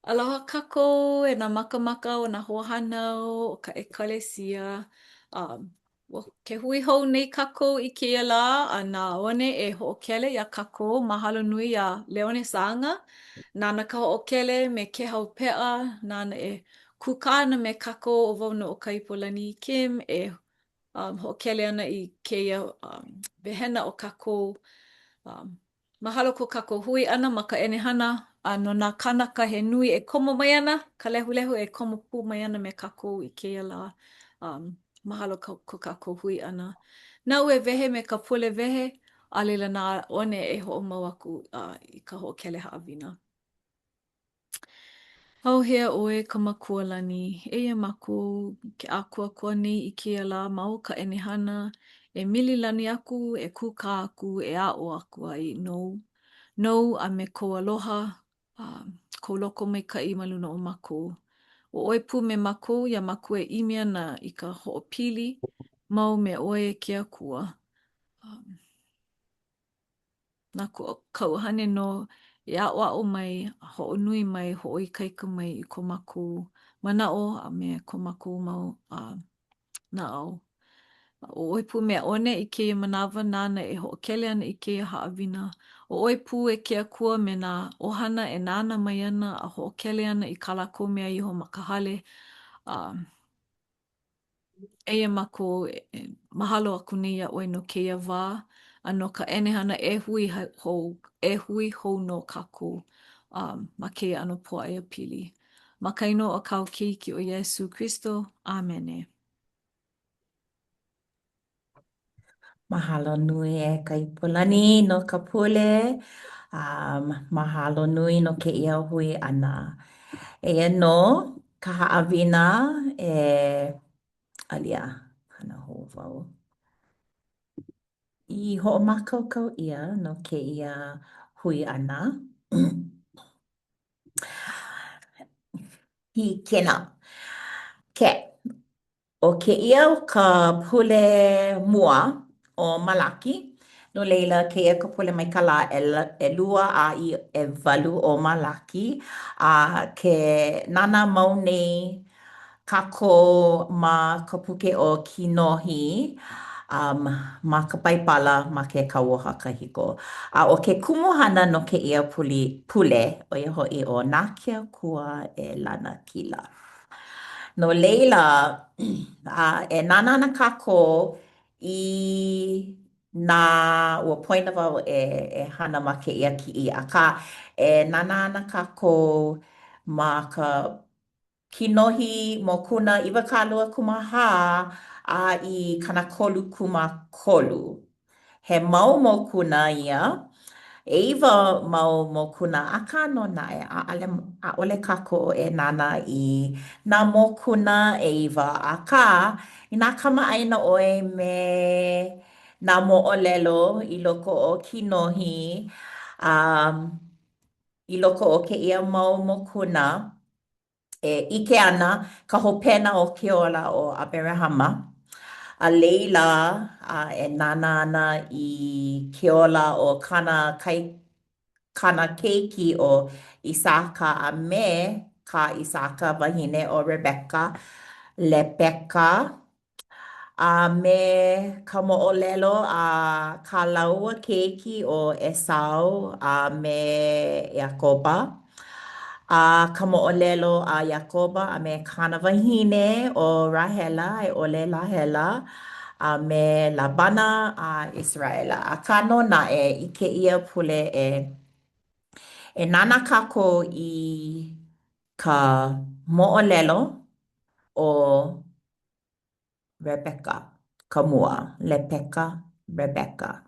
Aloha kākou, e nā makamaka o nā hoahānau o ka ekalesia. Ke hui hou nei kākou i kēia lā, a nā one e hoʻokele iā kākou, mahalo nui iā Leone Sanga. Nāna ka hoʻokele me ke hau peʻa, nāna e kūkā ana me kākou o wau no o Kaipolani Kim, hoʻokele ana i kēia wehena o kākou. Um, Mahalo ko kākou hui ana ma ka ʻenehana, a no nā kanaka he nui e komo mai ana, ka lehulehu e komo pū mai ana me kākou i kēia lā. Mahalo ko kākou hui ana. Nā ue wehe me ka pule wehe, a leila nā one e hoʻomau aku i ka hoʻokele haʻawina. Auhea ʻoe ka makualani, eia mākou ke ākuakua nei i kēia lā ma o ka ʻenehana, e mililani aku, e kūkā aku, e aʻo aku ai nou a me kou aloha, kou loko maikaʻi ma luna o mākou. O ʻoe pū me mākou, ia mākou e ʻimi ana i ka hoʻopili, mau me ʻoe ke akua. Nā kauhane no e aʻoaʻo mai, hoʻonui mai, hoʻoikaika mai i ko mākou manaʻo a me ko mākou mau naʻau. O ʻoe pū mea ʻone i kēia manawa nāna e hoʻokele ana i kēia haʻawina. O ʻoe pū e ke akua me nā ʻohana e nāna mai ana a hoʻokele ana i kā lākou mea iho ma ka hale. Eia mākou mahalo aku nei iaʻoe no kēia wā, a no ka ʻenehana e hui hou no kākou ma kēia ʻano pōʻaiapili pili. Ma ka ino o kāu keiki o Iesu Kristo. Āmene. Mahalo nui e Kaipolani no ka pule. Mahalo nui no ke ia hui ana. Eia no ka haʻawina e alia hana hou wau. I hoʻomākaukau ia no ke ia hui ana. Hi kena. Ke. O ke ia ka pule mua o Malaki. No leila ke ia ka pule mai ka lā ʻelua a i ʻewalu o Malaki. Ke nana mau nei kākou ma ka puke o Kinohi ma ka paipala ma ke kauoha kahiko. O ke kumuhana no ke ia pule o ia hoʻi o nā kia kua e Lanakila. No leila, e nana ana kākou i nā ua poina wau e hana ma ke ia kiʻi. Akā e nana ana kākou ma ka kinohi mokuna 2.5 a i kanakolu. He mau mokuna ia. 8 mau mokuna akā no naʻe ʻaʻole kākou e nana i nā mokuna 8 akā inā kamaʻaina ʻoe me nā moʻolelo i loko o kinohi i loko o kēia mau mokuna e ʻike ana ka hopena o ke ola o Aberehama. A leila e nana ana i ke ola o kana keiki o Isaka a me ka Isaka wahine o Lebeka. A me ka moʻolelo a ka laua keiki o Esau a me Iakoba. Ka moʻolelo a Iakoba a me kana wahine o Rahela e ʻole Lahela a me Labana a Israela. Akā no naʻe i kēia pule e nana kākou i ka moʻolelo o Rebeka, ka mua, Lepeka, Rebeka.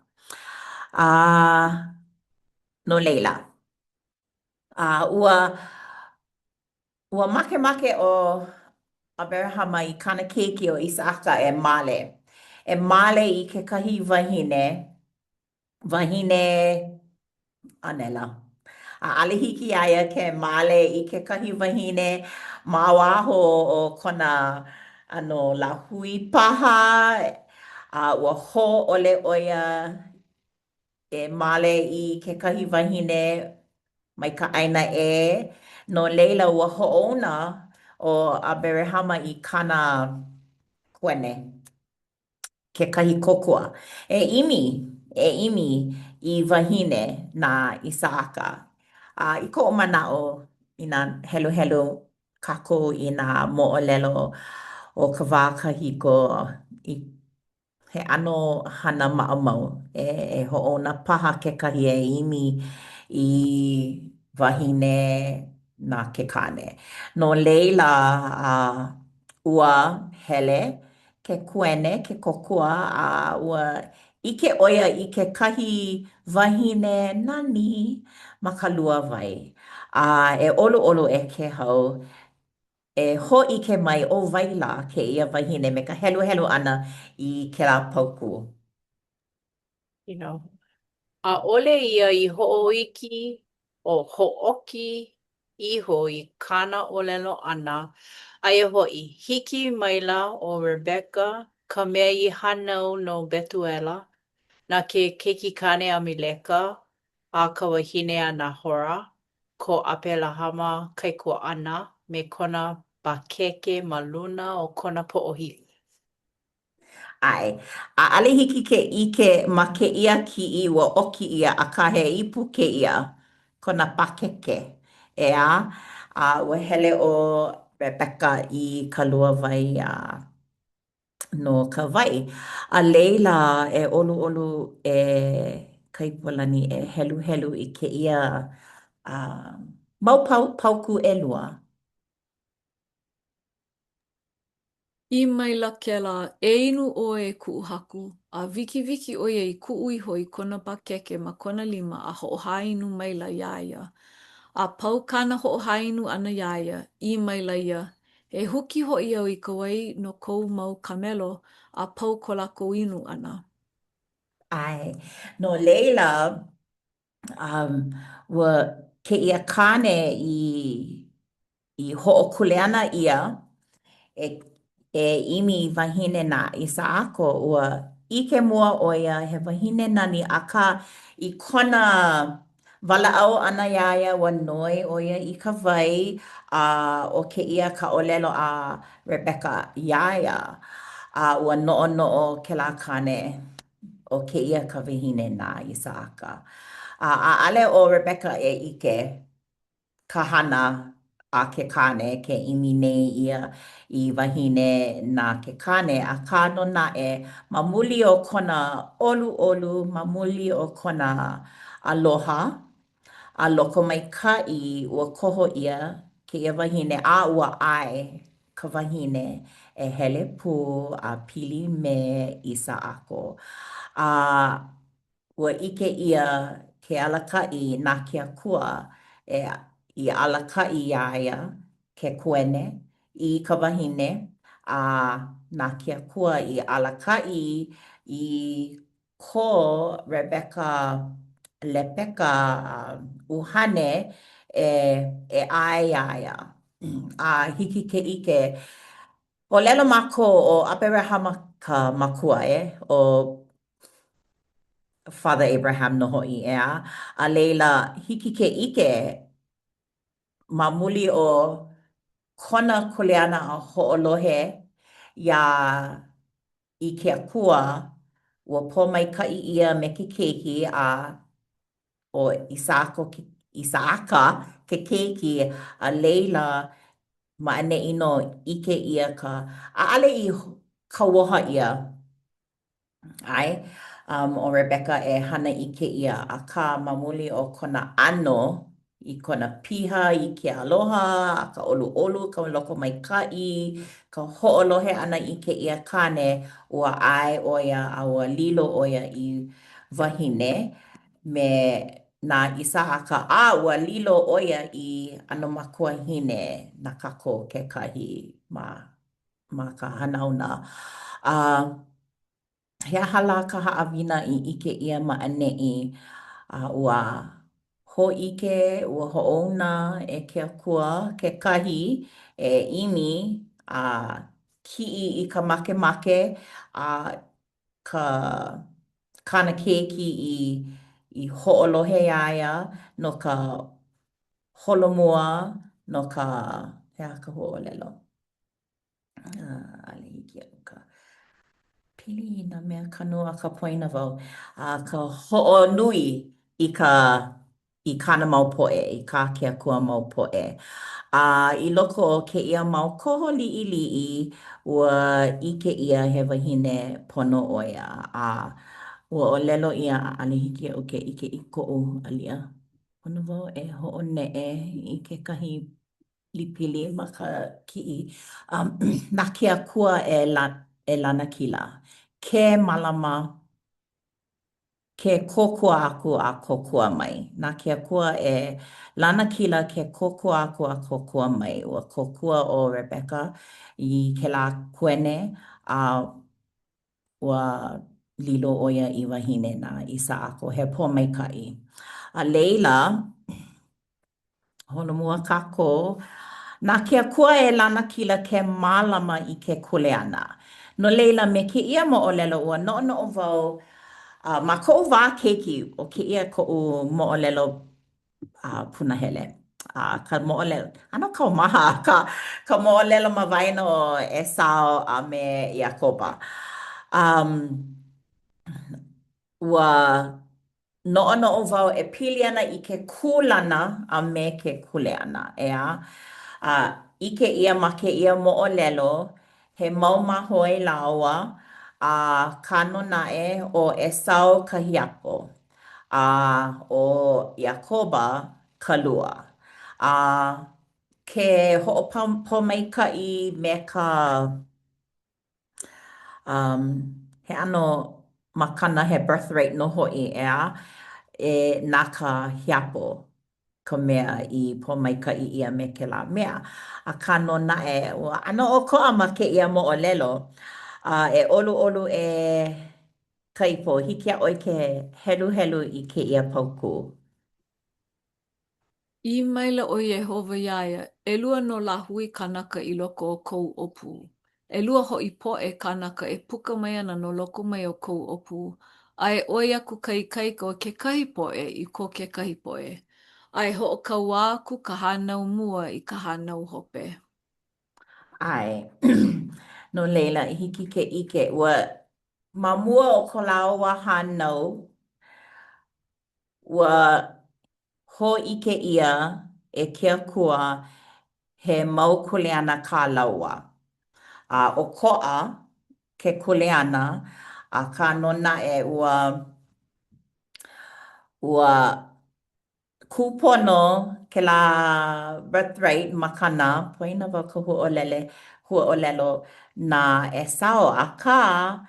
No leila. Ua makemake o Aberehama i kana keiki o Isaka e male. E male i kekahi wahine Anela. ʻAʻale hiki iā ia ke male i kekahi wahine ma waho o kona lāhui paha. Ua hōʻole ʻo ia e male i kekahi wahine mai ka ʻaina ʻē. No leila ua ho'ouna o Aberehama i kana kuene. Kekahi kokua. E imi i wahine na Isaaka. I ko'o mana'o i nā helu helu kākou i nā mo'olelo o ka wā kahiko i he ano hana ma'amau e ho'ona paha kekahi e imi i wahine na ke kane. No leila ua hele ke kuene, ke kokua a ua ike ʻoia i ke kahi wahine nani ma ka lua wai. E ʻoluʻolu e ke hau e hōʻike mai ʻo waila kēia wahine me ka helu helu ʻana i kēlā pauku. You know, ʻaʻole ia i hoʻoiki o hoʻoki iho i kāna ʻōlelo ʻana. Aia hoʻi, hiki maila o Rebecca ka mea i hānau no Betuela na ke keikikane a Mileka a ka wahine a Nahora ko Apelahama Kaikua ʻana me kona pakeke ma luna o kona poʻohili. Ai, ʻaʻale hiki ke ʻike ma kēia kiʻi ua ʻoki ʻia akā he ipu kēia kona pakeke. Ea, ua hele ʻo Rebecca i ka lua wai no ka wai. A leila e ʻoluʻolu e Kaipolani e helu helu i kēia mau pauku ʻelua. I maila kēlā, e inu ʻoe e kuʻu haku, a wikiwiki ʻo ia i kuʻu iho i kona pakeke ma kona lima a hoʻohāinu maila iā ia. A pau kāna hoʻohāinu ʻana iā ia i maila ia, e huki hoʻi au i ka wai no kou mau kamelo a pau ko lākou inu ʻana. Ai, no leila, ua kēia kāne i hoʻokuleana ia e, e imi i wahine nā Isaako ua ʻike mua ʻo ia he wahine nani akā i kona walaʻau ʻana iā ia ua noi ʻo ia i ka wai o kēia ka ʻōlelo a Rebecca iā ia ua noʻonoʻo kēlā kāne o kēia ka wahine nā Isaaka. ʻAʻale ʻo Rebecca e ʻike ka hana a ke kane ke imi nei ia i wahine nā ke kane akā no naʻe ma muli o kona ʻoluʻolu, ma muli o kona aloha a loko maikaʻi ua koho ʻia kēia wahine a ua ʻae ka wahine e hele pū a pili me Isaako. Ua ʻike ʻia ke alakaʻi nā ke akua i alakaʻi iā ia ke kuene i ka wahine a nā ke akua i alakaʻi i ko Rebecca Lepeka ʻuhane e ʻae iā ia. A hiki ke ʻike ʻōlelo mākou o Aberehama ka makua o Father Abraham no hoʻi ʻea. A leila hiki ke ʻike ma muli o kona kuleana a hoʻolohe iā i ke akua ua pōmaikaʻi ʻia me ke keiki a o Isaaka ke keiki a leila ma'aneʻi no ʻike ʻia ka ʻaʻale i kauoha ʻia ʻae o Rebecca e hana i kēia akā ma muli o kona ʻano i kona piha i ke aloha, a ka ʻoluʻolu, ka loko maikaʻi, ka hoʻolohe ʻana i kēia kāne ua ʻae ʻo ia a ua lilo ʻo ia i wahine me nā Isaaka a ua lilo ʻo ia i ʻano makuahine na kākou kekahi ma ka hanauna. He aha lā ka haʻawina i ʻike ʻia ma'aneʻi ua hōʻike, ua hoʻouna e ke akua kekahi e ʻimi kiʻi i ka makemake a ka kāna keiki i hoʻolohe iā ia no ka holomua no ka hea ka ho'olelo. Ale hiki au ka pili na mea kanua ka poina wau. Ka ho'onui i kana mau po'e, i ka kia kua mau po'e. I loko o ke ia mau koho li'ili'i ua ike ia he wahine pono oia. Ua o lelo ia ale hiki au ke ike i ko'u alia. Pono wau e ho'one'e i ke kahi lipili ma ka ki'i. Nā ke akua e lana kila. Ke malama, ke kokua aku a kokua mai. Nā ke akua e lana kila ke kokua aku a kokua mai. Ua kokua o Rebecca i ke la kuene a ua lilo oia i wahine nā isa ako he po maika'i. A leila, holomua kako, nā ke akua e lana kila ke mālama i ke kuleana. No leila me ke ia mo'olelo ua no'ono'o wau ma ko'u wā keiki o ke ia ko'u mo'olelo punahele. Ka mo'olelo, ano kaumaha, ka mo'olelo ma waena o Esau a me Iakoba. Ua no'ono'o wau e pili ana i ke kūlana a me ke kuleana, ea. Ike ia ma ke ia mo'olelo, he mau mahoi laua a kano na'e o Esau kahiapo, a o Iakoba ka lua. Ke ho'opomaika'i me ka he ano makana he birthright no ho'i ea nā ka hiapo ka mea i pomaika'i ia me ke la mea. A ka no na'e ua ano o ko'a ma ke ia mo'olelo e olu e kaipo hiki a oi ke helu i ke ia pauku. I maila o Yehova iaia, ʻelua no lāhui kanaka i loko o kou opu. ʻElua hoʻi poʻe kanaka e puka mai ana no loko mai o kou opu. A e oi aku kaikaika o kekahi poʻe i ko kekahi poʻe. A e hoʻokauā aku ka hānau mua i ka hānau hope. Ai, no leila hiki ke ike ua ma mua o ko laua hānau ua hō'ike ia e ke akua he mau kuleana kālaua. O ko'a ke kuleana a ka no na'e ua kūpono ke la birthright makana poina wa ka hua'olelo na Esau akā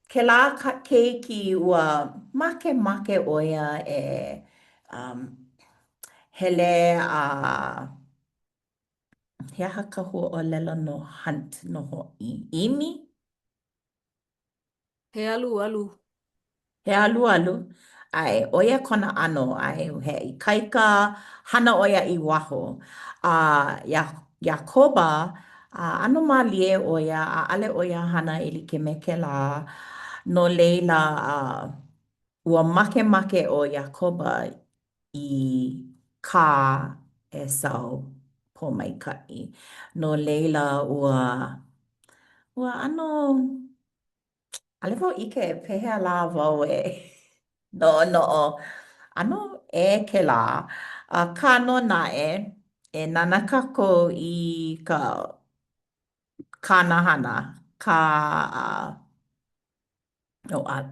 ke la keiki ua make oia e hele a he aha ka hua'olelo no hunt no ho'i. Imi? He alu. He alu. Ai, oia kona ano, ai, he ikaika hana oia i waho. Iakoba, ano malie oia, a ale oia hana i like me ke la. No leila, ua make o Iakoba i ka Esau po maika'i. No leila, ua ano, ale wau ike pehea la wau e. No, ano e ke la, ka no nae, e nana kako i ka kānahana,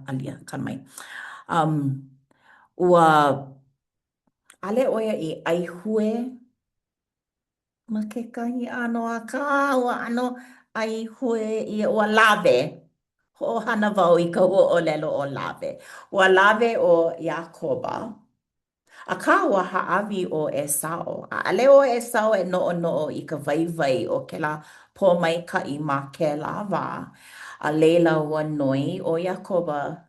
alia, ka mai. Ua ale oia i aihue ma kekahi ano a ka, ua ano aihue i ua lawe. Ho'ohana wau i ka hua'olelo o lawe. Ua lawe o Iakoba. A ka ua ha'awi o Esau. A ale o Esau e no'ono'o i ka waiwai o ke la pō maika'i ma ke la wā. A leila ua noi o Iakoba.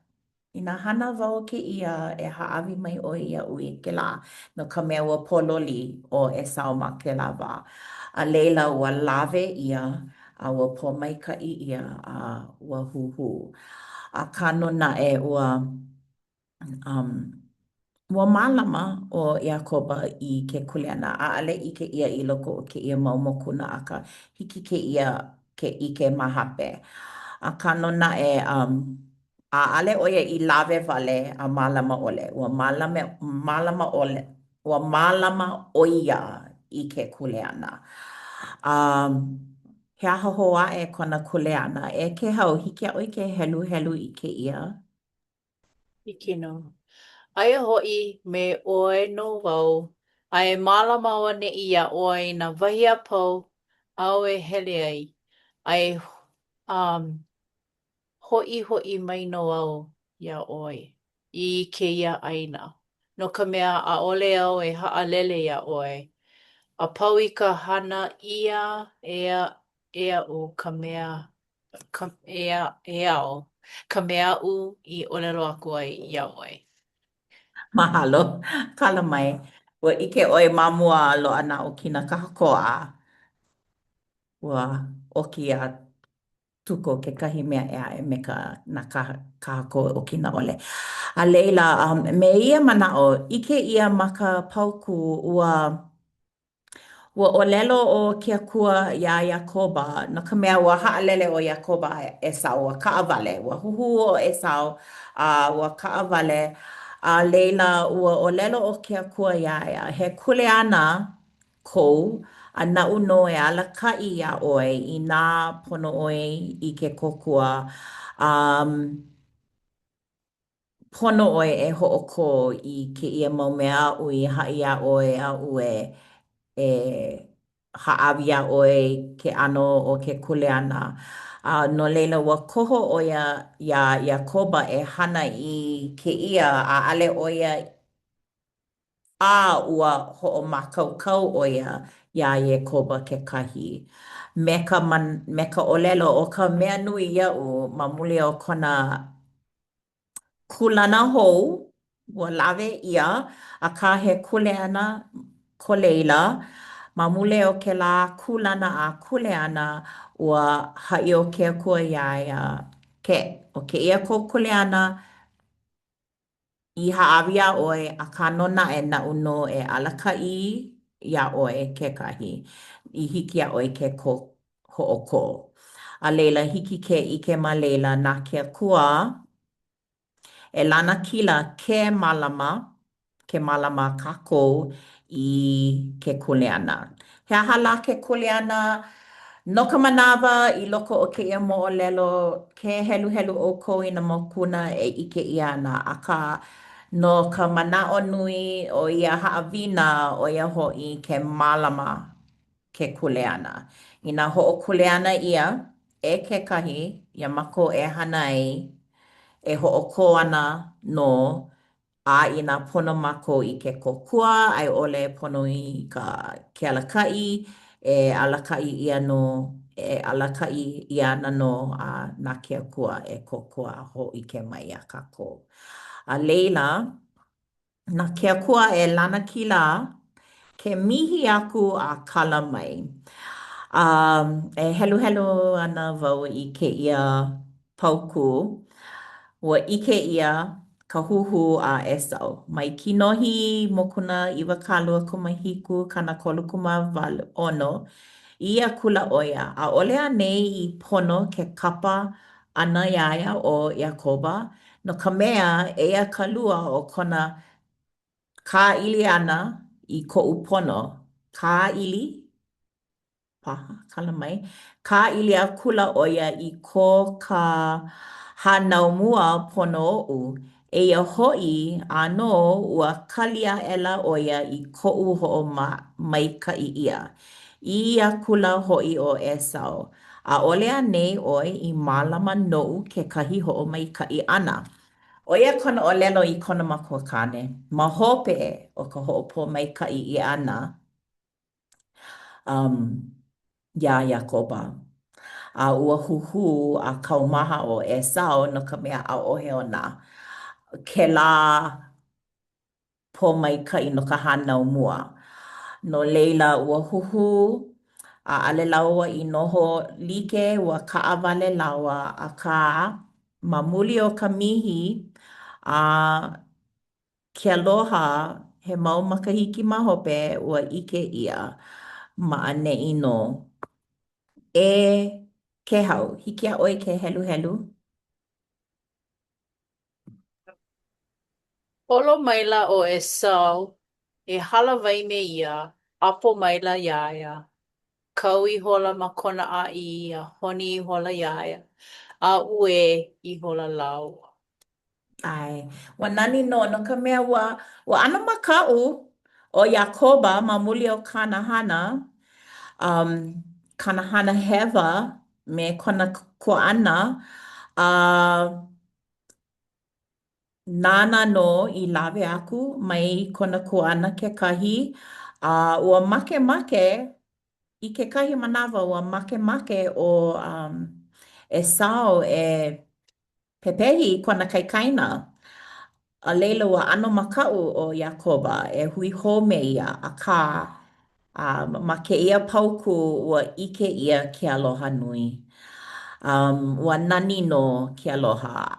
I nā hana wau ke ia e ha'awi mai o ia ui ke la. No ka mea ua pololi o Esau ma ke la wā. A leila ua lawe ia. A ua pō maika'i ia a ua huhu. A ka no na e ua Ua mālama o Iakoba I ke kuleana. ʻAʻale ʻike ʻia I loko o kēia mau mokuna akā hiki kēia ke ʻike mahape. Akā no naʻe ʻaʻale ʻo ia I lawe wale a mālama ʻole. Ua mālama ʻo ia I ke kuleana. He aha hoʻaʻe kona kuleana. E ke hau hiki a ʻoi ke helu helu I kēia. Hiki nō. Aia hoʻi me ʻoe no wau, a e mālama ua neʻi iā ʻoe I nā wahi a pau au e hele ai. A e hoʻi hoʻi mai no au iā ʻoe I kēia ʻaina. No ka mea ʻaʻole au e haʻalele iā ʻoe. A pau I ka hana ʻia e aʻu ka mea e ao. Ka mea aʻu I ʻolelo aku ai iā ʻoe. Mahalo, kala mai. Ua ʻike ʻoe ma mua loaʻa na o kina kahakoa. Ua ʻoki a tuko kekahi mea e aʻe me nā kahakoa o kina ʻole. A leila, me ia manaʻo, ʻike ia ma ka pauku ua ʻōlelo o ke akua iā Iakoba no ka mea ua haʻalele o Iakoba Esau, ua kaʻawale. Ua huhu o Esau, ua kaʻawale. A leila ua ʻōlelo o ke akua iā ia. He kuleana kou, a naʻu no e alakaʻi iā ʻoe I nā pono ʻoe I ke kokua. Pono ʻoe e hoʻokō I kēia mau mea aʻu I haʻi iā ʻoe aʻu e haʻawi iā ʻoe ke ʻano o ke kuleana. No leila ua koho ʻo ia iā Iakoba e hana I kēia ʻaʻale ʻo ia ua hoʻomākaukau ʻo ia iā Iakoba kekahi. Me ka ʻōlelo o ka mea nui iaʻu ma muli o kona kulana hou, ua lawe ʻia, akā he kuleana ko leila. Ma mule o kēlā kulana a kuleana, ua haʻi o ke akua iā ia o kēia kou kuleana I haʻawi iā ʻoe akā no naʻe naʻu no e alakaʻi iā ʻoe kekahi I hiki iā ʻoe ke hoʻokō. A leila hiki ke ʻike ma leila nā ke akua e lana kila ke mālama kākou I ke kuleana. He aha la ke kuleana no ka manawa I loko o kēia moʻolelo ke heluhelu ʻoukou I nā mokuna e ʻike ʻia ana akā no ka manaʻo nui o ia haʻawina ʻo ia hoʻi ke mālama ke kuleana. Inā hoʻokuleana ʻia e kekahi ia mākou e hana ai e hoʻokō ana no a inā pono mākou I ke kokua a I ʻole pono I ke alakaʻi e alakaʻi ʻia no e alakaʻi ʻia ana no a nā ke akua e kokua hōʻike mai iā kākou. A leila, nā ke akua e lana kila ke mihi aku a kala mai. E heluhelu ana wau I kēia pauku. Ua ʻike ʻia ka huhu a Esau. Mai ki nohi mokuna 2,4,5,6 ia kula ʻo ia. ʻAʻole a nei I pono ke kapa ʻana iā ia o Iakoba no ka mea eia ka lua o kona kāʻili ʻana I koʻu pono. Kāʻili? Paha, kala mai. Kāʻili a kula ʻo ia I ko ka hānaumua pono oʻu. Eia hoʻi ʻano ua kali a ʻela ʻo ia I koʻu hoʻomaikaʻi ʻia. Ia kula hoʻi ʻo Esau. ʻAʻole a nei ʻoe I mālama noʻu kekahi hoʻomaikaʻi ʻana. ʻO ia kona ʻōlelo I kona makuakāne. Ma hope o ka hoʻopōmaikaʻi ʻia ʻana iā Iakoba. A ua huhu a kaumaha o Esau no ka mea ʻaʻohe o nā. Kēlā pōmaikaʻi no ka hānaumua. No leila ua huhu ʻaʻale laua I noho like ua kaʻawale laua akā ma muli o ka mihi Ke aloha, he mau makahiki ma hope ua ike ia ma aneʻi no. E ke hau, hiki a ʻoe ke helu helu. Holo maila o Esau, e halawai me ia, apo maila iaia. Kau I hola ma kona a ia, honi I hola iaia, a ue I hola lau. Ai, ua nani no ka mea ua ano makaʻu o Iakoba ma muli o Kanahana. Kanahana hewa me kona kuaʻana. Nāna no I lawe aku mai kona kuaʻana kekahi. Ua makemake I kekahi manawa ua makemake o Esau e pepehi kona kaikaina. A leila ua ano makaʻu o Iakoba e hui hou me ia akā ma kēia pauku ua ʻike ia ke aloha nui. Ua nani no ke aloha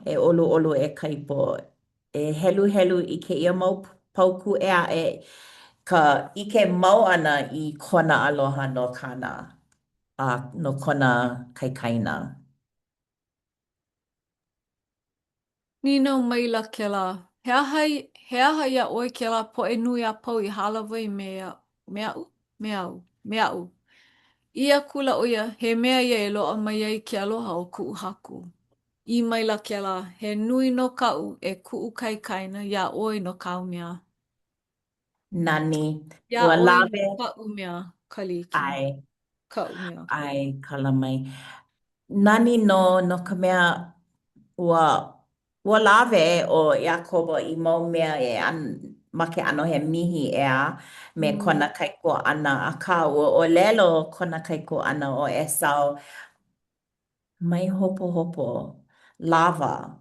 e ʻoluʻolu e kaipo e helu helu I kēia mau pauku e aʻe ka ʻike mau ʻana I kona aloha no kāna no kona kaikaina. Nino maila kēlā. He aha ia ʻoe kēlā poʻe nui a pau I halawai me aʻu. Ia kula ʻoia, he mea ia e loaʻa mai ai ke aloha o kuʻu haku. I maila kēlā, he nui no kaʻu e kuʻu kaikaina ia ʻoe no kāu mea. Nani, Ia ua ʻoe no lawe kaʻu mea, Kaliki. ai, Kaʻu mea. kala mai. Nani no ka mea ua ua lawe o Iakobo I mau mea ma ke ano he mihi ea me kona kaiko ʻana akā ua ʻōlelo kona kaiko ʻana o Esau mai hopo hopo lava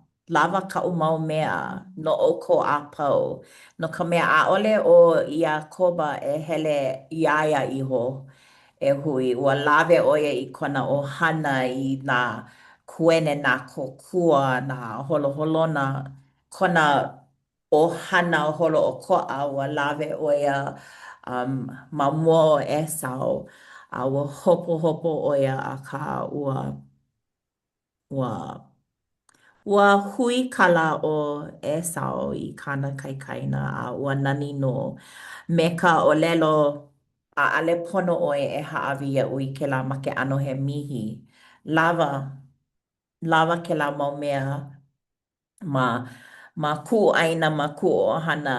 kaʻu mau mea no ʻoukou a pau no ka mea ʻaʻole o Iakoba e hele iaia iho e hui ua lawe ʻo ia I kona ʻohana I nā kuene nā kōkua nā holoholona kona ʻohana holoʻokoʻa ua lawe ʻo ia ma mua o Esau a ua hopo hopo ʻo ia akā ua ua hui kala o Esau I kāna kaikaina a ua nani no me ka ʻōlelo ʻaʻale pono ʻoe e haʻawi iaʻu I kēlā ma ke ʻano he mihi. Lawa kēlā mau mea ma kuʻu ʻaina ma kuʻu ʻohana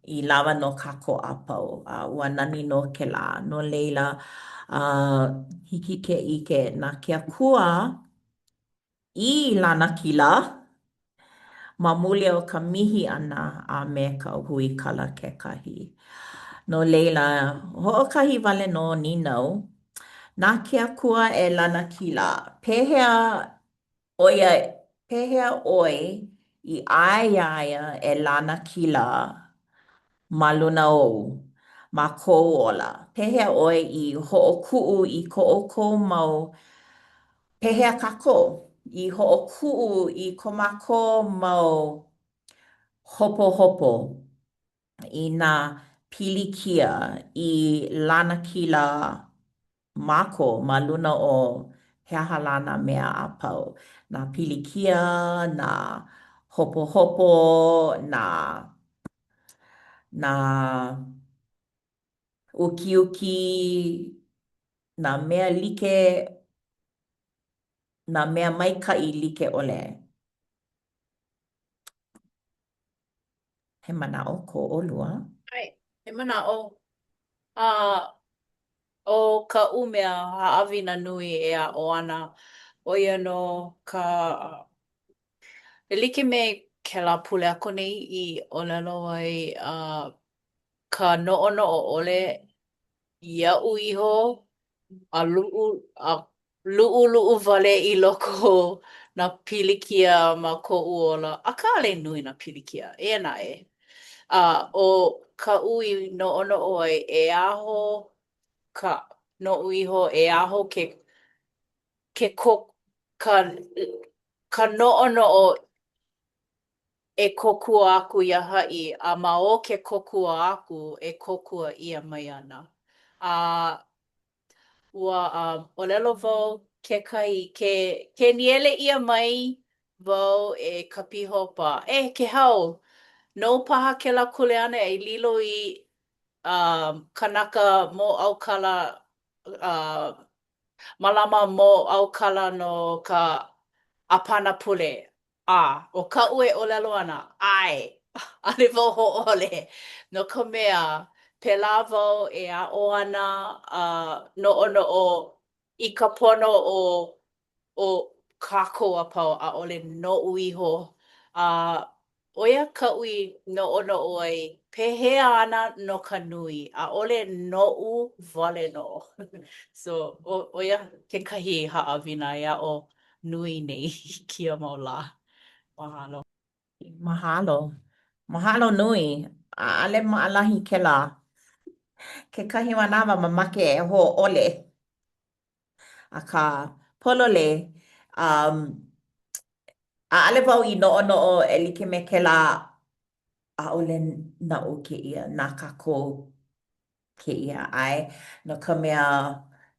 I lawa no kākou a pau. Ua nani no kēlā. No leila hiki ke ʻike nā ke akua I lana kila. Ma muli o ka mihi ʻana a me ka hui kala kekahi. No leila, hoʻokahi wale no ninau. Nā ke akua e lana kila. Pehea ʻoe I ʻaeaia e lana kila ma luna ou ma kou ola. Pehea ʻoe I hoʻokuʻu I koʻokou mau pehea kākou. I hoʻokuʻu I ko mākou mau hopo hopo I nā pilikia I lana kila mākou ma luna o he aha lana mea a pau. Nā pilikia, nā hopo hopo, nā uki uki, nā mea nā mea maikaʻi like ʻole. He manaʻo ko ʻolua. Ai, he manaʻo. A o ka umea haʻawina nui e a o ana o ia no ka e like me kēlā pule ako nei I ʻōlelo ai ka noʻonoʻo ʻole iaʻu iho a luʻuluʻu wale I loko nā pilikia ma koʻu ola. Akā ʻaʻole nui nā pilikia, e naʻe. O kaʻu I noʻonoʻo ai e aho ka noʻu iho e aho ke ka noʻonoʻo e kokua aku ia haʻi, a ma o ke kokua aku e kokua ʻia mai ana. Ua ʻōlelo wau kekahi ke niele ʻia mai wau e ka pihopa. Ke hau, no paha kēlā kuleana e lilo i kanaka mo ʻaukala malama mo ʻaukala no ka ʻāpana pule. ʻO kaʻu e ʻōlelo ana, ʻae, ʻaʻole wau hoʻole no ka mea pēlā wau e aʻo ana noʻonoʻo i ka pono o kākou a pau ʻaʻole noʻu iho. ʻO ia kaʻu i noʻonoʻo ai pehea ana no ka nui, ʻaʻole noʻu wale nō. So, ʻo ia kekahi haʻawina e aʻo nui nei i kia mau lā. Mahalo. Mahalo. Mahalo nui. ʻAʻale maʻalahi kēlā. Kekahi manawa mamake e hoʻole. Akā polole, ʻaʻale wau i noʻonoʻo e like me kēlā ʻaʻole naʻu kēia nā kākou kēia ʻae. No ka mea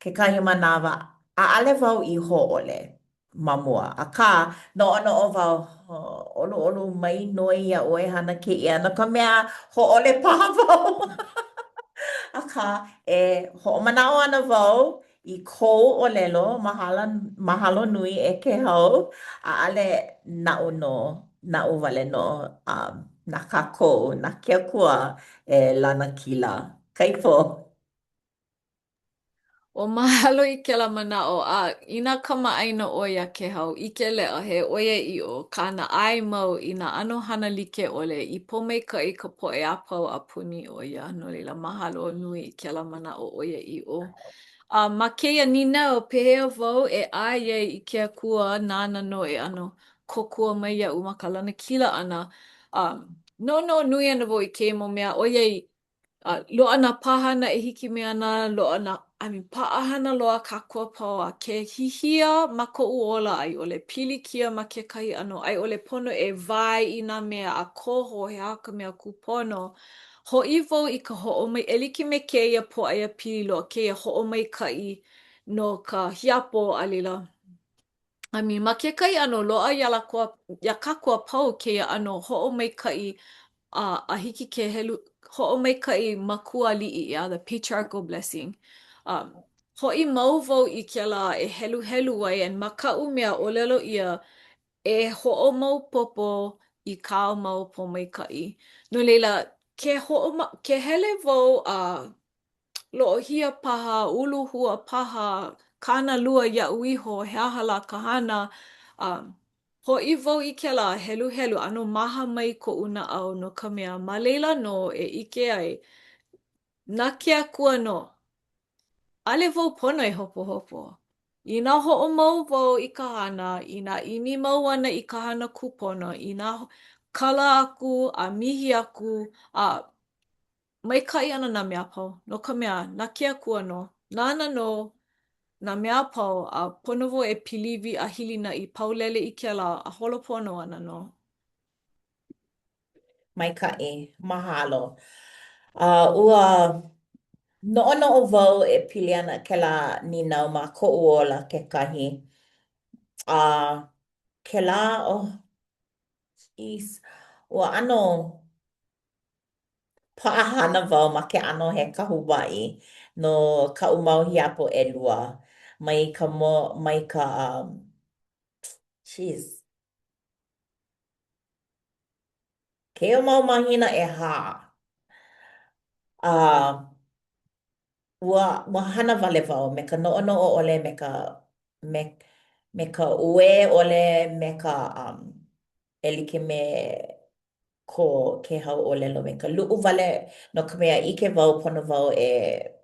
kekahi manawa ʻaʻale wau i hoʻole ma mua. Akā noʻonoʻo wau ʻoluʻolu mai noi iaʻu e hana kēia no ka mea hoʻole paha wau. Akā e hoʻomanaʻo ana wau i kou ʻōlelo mahalo nui e ke hau ʻaʻale naʻu nō, naʻu wale nō nā kākou, nā kiakua e lana kila. Kaipo. ʻO mahalo i kēlā manaʻo inā kamaʻaina ʻo ia ke hau ʻike leʻa he ʻoiaʻiʻo kāna ʻae mau i nā ʻano hana like ʻole i pō maikaʻi ka poʻe a pau a puni ʻo ia. No leila mahalo nui i kēlā manaʻo ʻoiaʻiʻo. Ma kēia ninau pehea wau e ʻae ai i ke akua nāna no e ʻano kokua mai iaʻu ma ka lana kila ʻana. Noʻonoʻo nui ana wau i kēia mau mea ʻoiai loaʻa nā pāhana e hiki me ana, loaʻa nā paʻahana loa kākua pau a ke hihia ma koʻu ola a i ʻole pilikia ma kekahi ʻano a i ʻole pono e wae i nā mea a koho he aha ka mea kūpono. Hoʻi wau i ka e like me kēia pōʻaia pili loa, kēia hoʻomaikaʻi no ka hiapo a leila. Ma kekahi ʻano loaʻa ia kākua pau kēia ʻano hoʻomaikaʻi a hiki ke hoʻomaikaʻi makualiʻi ʻia, the patriarchal blessing. Hoʻi mau wau i kēlā e heluhelu ai, ma kaʻu mea ʻōlelo ʻia e hoʻomaopopo i kā mau pōmaikaʻi. No leila, ke hele wau loʻohia paha, uluhua paha, kānālua iaʻu iho, he aha lā ka hana, hoʻi wau i kēlā heluhelu ʻano maha mai koʻu naʻau no ka mea ma leila nō e ʻike ai nā ke akua nō. ʻAʻole wau pono e hopohopo. Inā hoʻomau wau i ka hana, inā ʻimi mau ana i ka hana kūpono, inā kala aku a mihi aku, maikaʻi ana nā mea pau. No ka mea, nā ke akua nō. Nāna nō nā mea pau a pono wau e piliwi a hilina i paulele i kēlā a holopono ana nō. Maikaʻi. Mahalo. Ua noʻonoʻo wau e pili ana kēlā ninau ma koʻu ola kekahi. Kēlā, ua ʻano paʻahana wau ma ke ʻano he kahuwaʻi no kaʻu mau hiapo ʻelua mai ka keia mau mahina ʻehā. Ua hana wale wau me ka noʻonoʻo ʻole me ka ue ʻole me ka e like me ke hau ʻōlelo me ka luʻu wale no ka mea ʻike wau pono wau e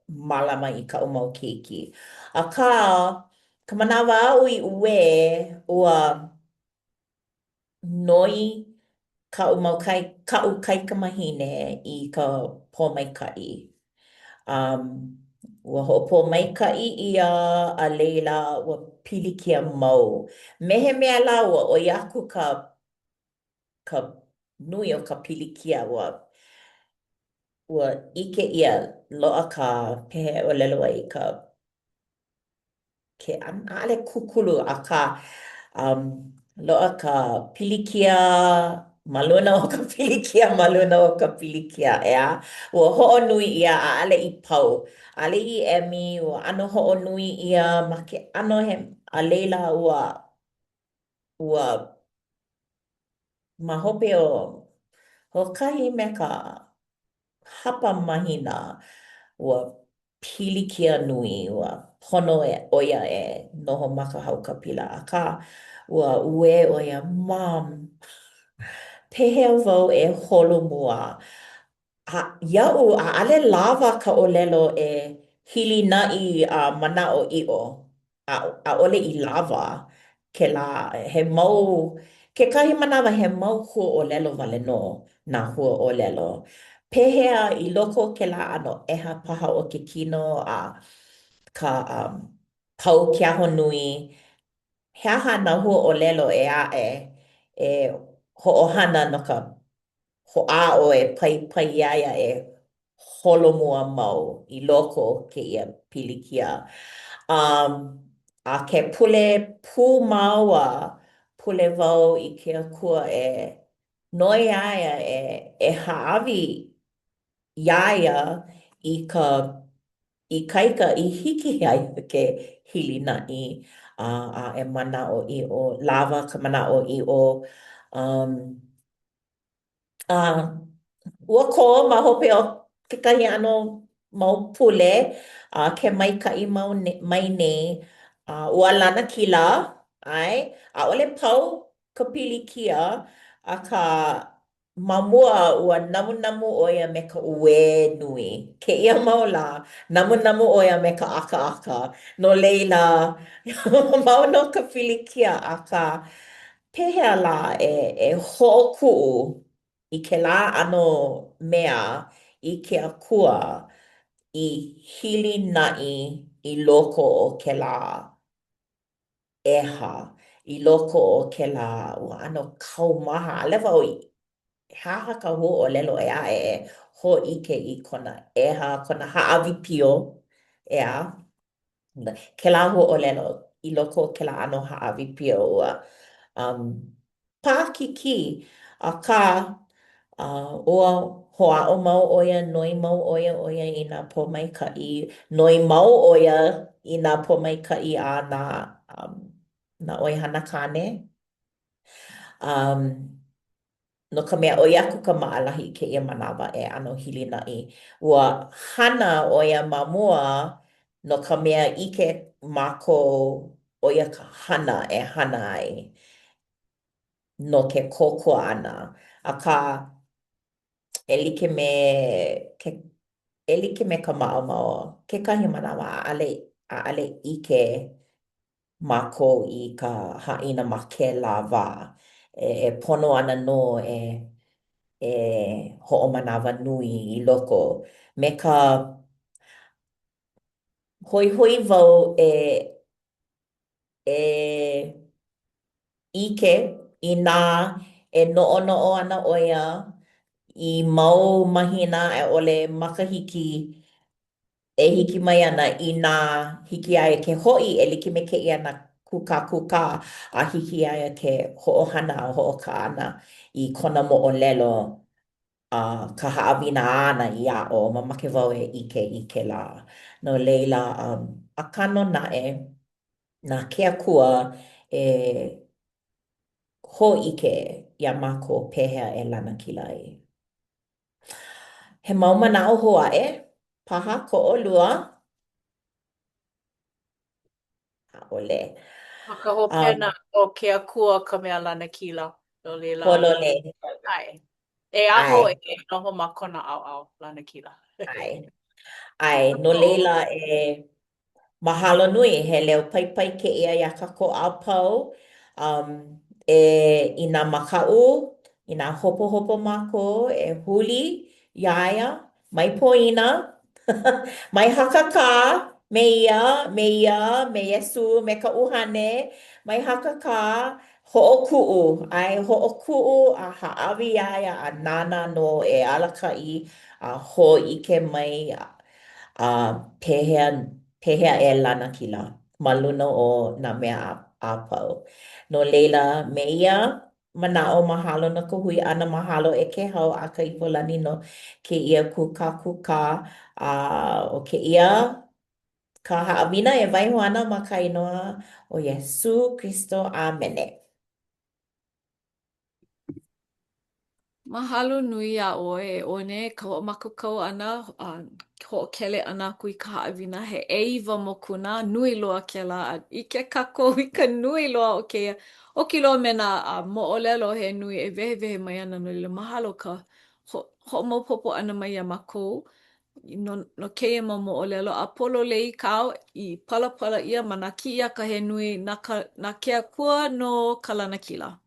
mālama i kaʻu mau keiki. Akā ka manawa aʻu i ue ua noi kaʻu kaikamahine i ka pōmaikaʻi. Ua hoʻopōmaikaʻi ʻia a leila ua pilikia mau. Mehemea la ua ʻoi aku ka nui o ka pilikia ua ike ia loa ka pehe o lelo ai ke ale kukulu a ka loa ka pilikia maluna o ka pilikia maluna o ka pilikia ea ua ho'onui ia a ale I pau ale I emi ua ano ho'onui ia ma ke ano he a leila ua mahope o hokahi me ka hapa mahina ua pilikia nui ua pono oia noho maka hau ka pila aka ua ue oia mom pehea wau holo mua ia'u ale lava ka olelo hili na'i mana o i'o a ole I lava ke la he mau ke kahi manawa he mau hua olelo wale no na hua olelo pehea I loko ke la ano eha paha o ke kino a ka pau kiaho nui he aha na hua olelo e ho'ohana no ka ho'a o pai iaia holomua mau I loko ke ia pilikia. A ke pule pū mau a pule wau I ke akua noi aia haawi iaia I kaika I hiki ai ke hili na'i a mana o i'o lava ka mana o i'o ua ko ma hope o kekahi ano mau pule ke maika'i mai nei ua lana kila ai a'ole pau ka pilikia ka mamua ua namunamu ʻo ia me ka uē nui keia mau la namunamu ʻo ia me ka ʻakaʻaka no leila mau no ka pilikia akā pehea la hoʻokuʻu I kēlā ʻano mea I ke akua I hili naʻi I loko o kēlā ʻeha I loko o kēlā ua ʻano kaumaha ale wau he aha ka ho'olelo a'e hō'ike I kona ʻeha kona ha'awi pio ea kēlā ho'olelo I loko o kēlā ʻano ha'awi pio ua pākiki akā ua hoʻa'o mau ʻo ia noi mau ʻo ia I nā pōmaikaʻi noi mau ʻo ia I nā pōmaikaʻi a nā ʻoihana kāne no ka mea ʻoi aku ka maʻalahi I kēia manawa ʻano hili naʻi ua hana ʻo ia ma mua no ka mea ʻike mākou ʻo ia ka hana hana ai no ke kōkua ʻana akā e like me ke e like me ka maʻamao kekahi manawa ʻaʻale ʻike mākou I ka haʻina ma kēlā wā pono ana no hoʻomanawa nui I loko me ka hoihoi wau ʻike I nā noʻonoʻo ana ʻo ia I mau mahina ʻaʻole makahiki hiki mai ana I nā hiki ia ke hoʻi like me keia na kūkākūkā a hiki ia ke hoʻohana a hoʻokāna I kona moʻolelo ka haʻawina ana iāʻo mamake wau ʻike I kēlā. No leila aka no naʻe nā ke Akua hōʻike iā mākou pehea lana kila ai. He mau manaʻo hoʻaʻe paha koʻolua ʻaʻole. Ma ka hopena o ke akua ka mea lana kila. No leila. Polole. Ai. E aho Ai. noho ma kona ʻaoʻao lana kila. Ai. No leila mahalo nui he leo paipai keia ia ka koʻa pau I nā makaʻu, I nā hopohopo mākou huli iaia mai poina mai hakakā me ia, me Iesu, me ka ʻuhane mai hakakā Ho'oku'u, ai ho'oku'u a ha'awi ia ia a nana no e alaka'i a ho'ike mai a pehea e lana kila ma luna o nā mea a pau. No leila me ia mana'o mahalo na ka hui ʻana mahalo e ke hau a ka iwalani no kēia kūkākūkā a o kēia ka haʻawina e waiho ana ma ka inoa o Iesu Kristo. Amene. Mahalo nui a ʻoe e ʻone ka hoʻomakakau ʻana hoʻokele ʻana aku i ka haʻawina he ʻeiwa mokuna nui loa kēlā i ke kākou i ka nui loa o kēia ʻoki loa me nā moʻolelo he nui e wehewehe mai ana no leila mahalo ka hoʻomaopopo ʻana mai iā mākou no kēia mau moʻolelo a pololei kāu i palapala ʻia ma nā kiʻiaka he nui nā ke akua no ka lanakila.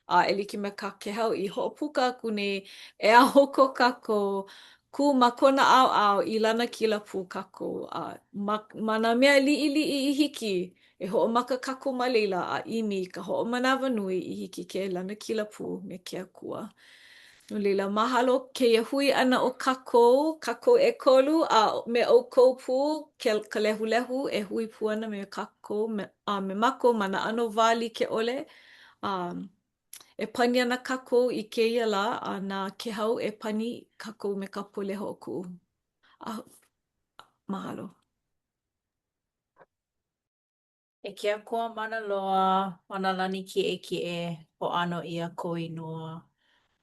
E like me ka ke hau i hoʻopuka aku nei e aho ko kākou ku ma kona ʻaoʻao i lana kila pū kākou. Ma nā mea liʻiliʻi i hiki e hoʻomaka kākou ma leila a ʻimi ka hoʻomanawa nui i hiki ke lana kila pū me ke akua. No leila mahalo kēia hui ʻana o kākou ʻekolu a me ʻoukou pū ka lehulehu e hui pū ana me kākou me mākou ma na ʻano wā like ʻole. E pani ana kākou i kēia lā a nā ke hau e pani kākou me ka pule hoʻokuʻu. Mahalo. E ke akua mana loa, mana lani kiʻekiʻe hoʻano ʻia ko ingoa.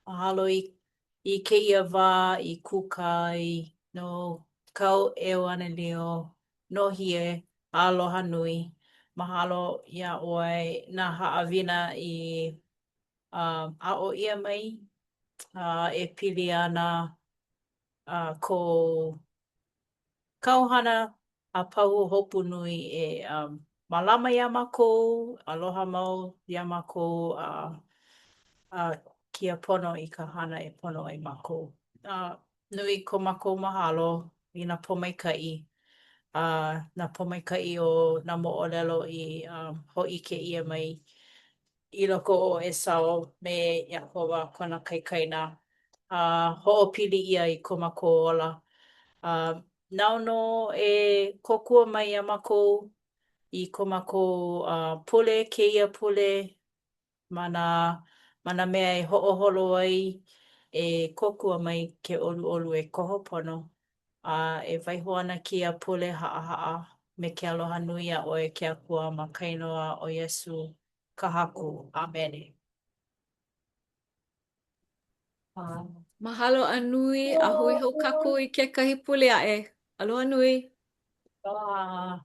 Mahalo i kēia wā i kūkai no kau ʻEoanilio no hie, aloha nui. Mahalo iā ʻoe nā haʻawina i aʻo ʻia mai e pili ana ko kauhana a pahu hopu nui e mālama iā mākou, aloha mau iā mākou kia pono i ka hana e pono ai mākou. Nui ko mākou mahalo i nā pomaikaʻi. Nā pomaikaʻi o nā moʻolelo i hōʻike ʻia mai i loko o Esau me Iakowa kona kaikaina. Hoʻopili ʻia i ko mākou ola. Nauno e kokua mai iā mākou i ko mākou pule, kēia pule ma nā mea e hoʻoholo ai e kokua mai ke ʻoluʻolu e koho pono. E waiho ana kēia pule haʻahaʻa me ke aloha nui iā ʻoe ke akua ma ka inoa o Iesu ka haku. Amene. Mahalo a nui a hui hou kākou i kekahi pule aʻe. Aloha nui. Aloha.